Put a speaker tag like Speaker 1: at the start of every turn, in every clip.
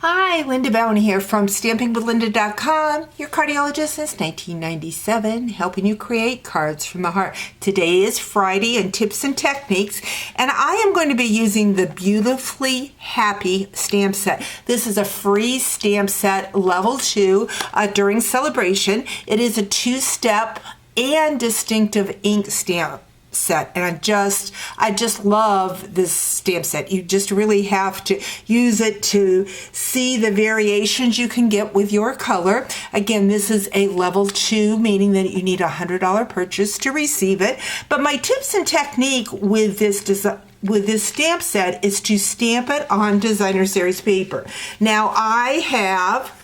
Speaker 1: Hi, Linda Bowen here from stampingwithlinda.com, your cardiologist since 1997, helping you create cards from the heart. Today is Friday and tips and techniques, and I am going to be using the Beautifully Happy stamp set. This is a free stamp set, level 2, during Sale-a-Bration. It is a 2-step and distinctive ink stamp set, and I just love this stamp set. You just really have to use it to see the variations you can get with your color. Again, this is a level 2, meaning that you need a $100 purchase to receive it. But my tips and technique with this stamp set is to stamp it on designer series paper. Now I have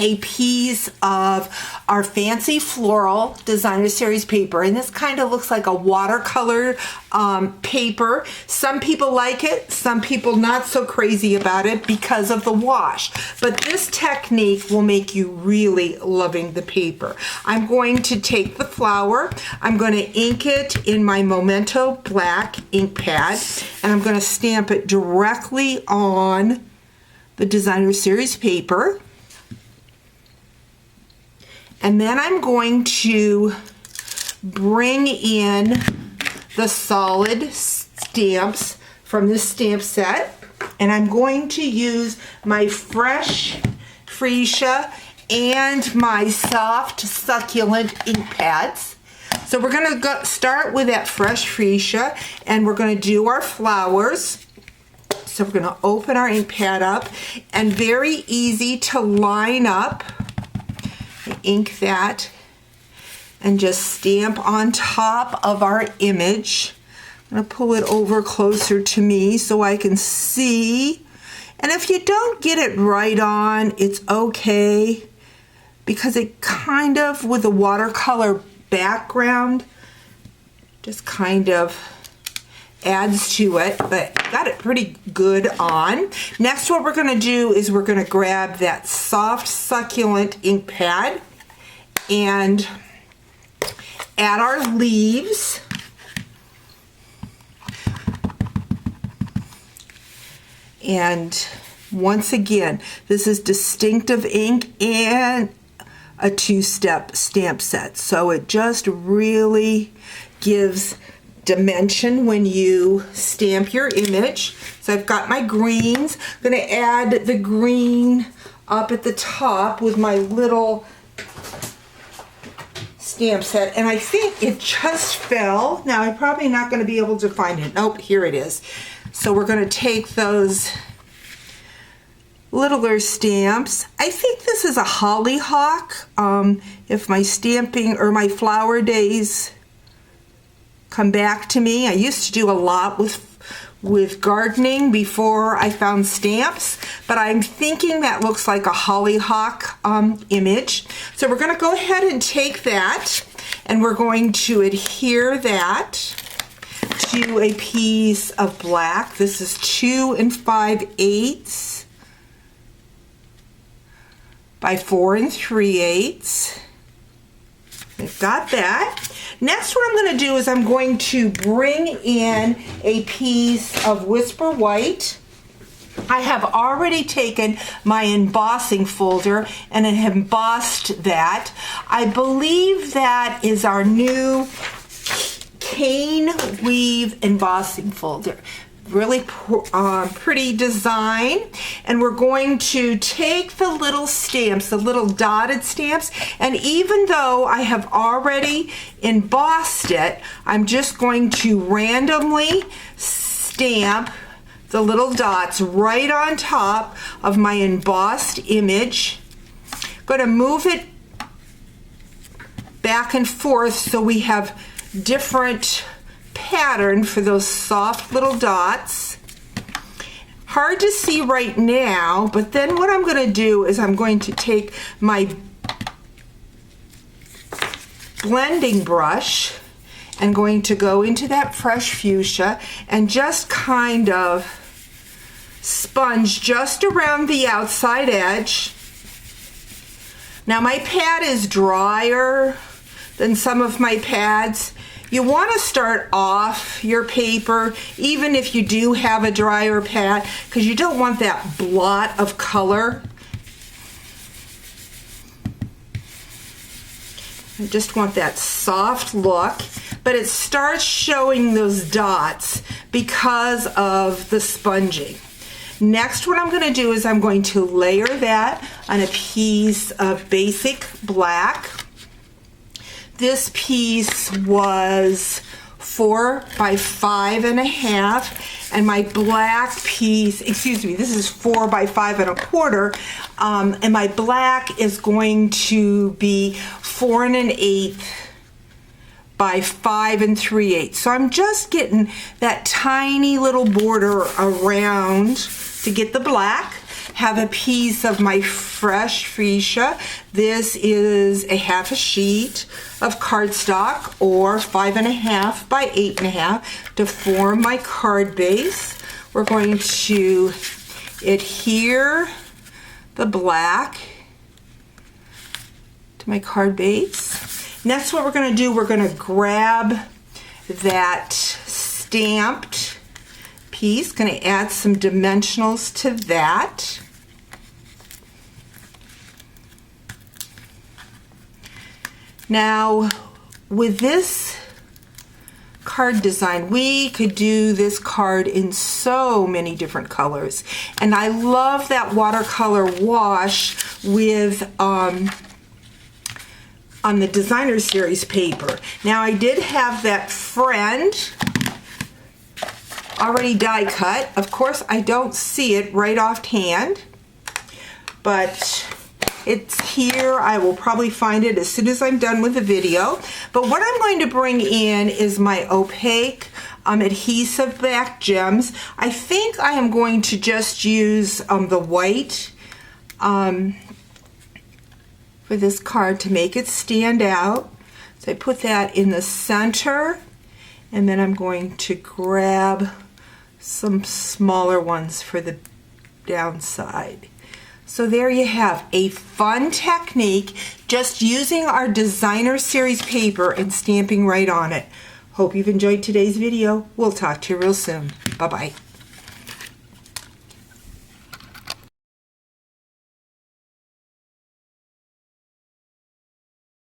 Speaker 1: a piece of our fancy floral designer series paper, and this kind of looks like a watercolor paper. Some people like it, some people not so crazy about it because of the wash, but this technique will make you really loving the paper. I'm going to take the flower, I'm going to ink it in my Memento black ink pad, and I'm going to stamp it directly on the designer series paper. And then I'm going to bring in the solid stamps from this stamp set, and I'm going to use my fresh freesia and my soft succulent ink pads. So we're going to start with that fresh freesia, and we're going to do our flowers. So we're going to open our ink pad up, and very easy to line up. Ink that and just stamp on top of our image. I'm going to pull it over closer to me so I can see. And if you don't get it right on, it's okay, because it kind of, with the watercolor background, just kind of adds to it, but got it pretty good on. Next, what we're going to do is we're going to grab that soft succulent ink pad and add our leaves. And once again, this is distinctive ink and a 2-step stamp set, so it just really gives dimension when you stamp your image. So I've got my greens. I'm going to add the green up at the top with my little stamp set, and I think it just fell. Now I'm probably not going to be able to find it. Nope, here it is. So we're going to take those littler stamps. I think this is a hollyhock. If my stamping or my flower days come back to me. I used to do a lot with gardening before I found stamps, but I'm thinking that looks like a hollyhock image. So we're going to go ahead and take that, and we're going to adhere that to a piece of black. This is 2 5/8 by 4 3/8. I've got that. Next, what I'm going to do is I'm going to bring in a piece of Whisper White. I have already taken my embossing folder and I have embossed that. I believe that is our new cane weave embossing folder. Really pretty design, and we're going to take the little stamps, the little dotted stamps, and even though I have already embossed it, I'm just going to randomly stamp the little dots right on top of my embossed image. I'm going to move it back and forth so we have different pattern for those soft little dots. Hard to see right now, but then what I'm going to do is I'm going to take my blending brush and going to go into that fresh fuchsia and just kind of sponge just around the outside edge. Now my pad is drier than some of my pads. You want to start off your paper, even if you do have a dryer pad, because you don't want that blot of color. I just want that soft look, but it starts showing those dots because of the sponging. Next, what I'm going to do is I'm going to layer that on a piece of basic black. This piece was 4 by 5.5, and my black piece, excuse me, this is 4 by 5.25, and my black is going to be 4 1/8 by 5 3/8. So I'm just getting that tiny little border around to get the black. Have a piece of my fresh freesia. This is a 1/2 sheet of cardstock, or 5.5 by 8.5, to form my card base. We're going to adhere the black to my card base. Next, what we're going to do, we're going to grab that stamped piece, going to add some dimensionals to that. Now, with this card design, we could do this card in so many different colors. And I love that watercolor wash with on the designer series paper. Now, I did have that friend already die cut. Of course, I don't see it right offhand, but it's here. I will probably find it as soon as I'm done with the video. But what I'm going to bring in is my opaque adhesive back gems. I think I am going to just use the white for this card to make it stand out. So I put that in the center, and then I'm going to grab some smaller ones for the downside. So there you have a fun technique, just using our designer series paper and stamping right on it. Hope you've enjoyed today's video. We'll talk to you real soon. Bye-bye.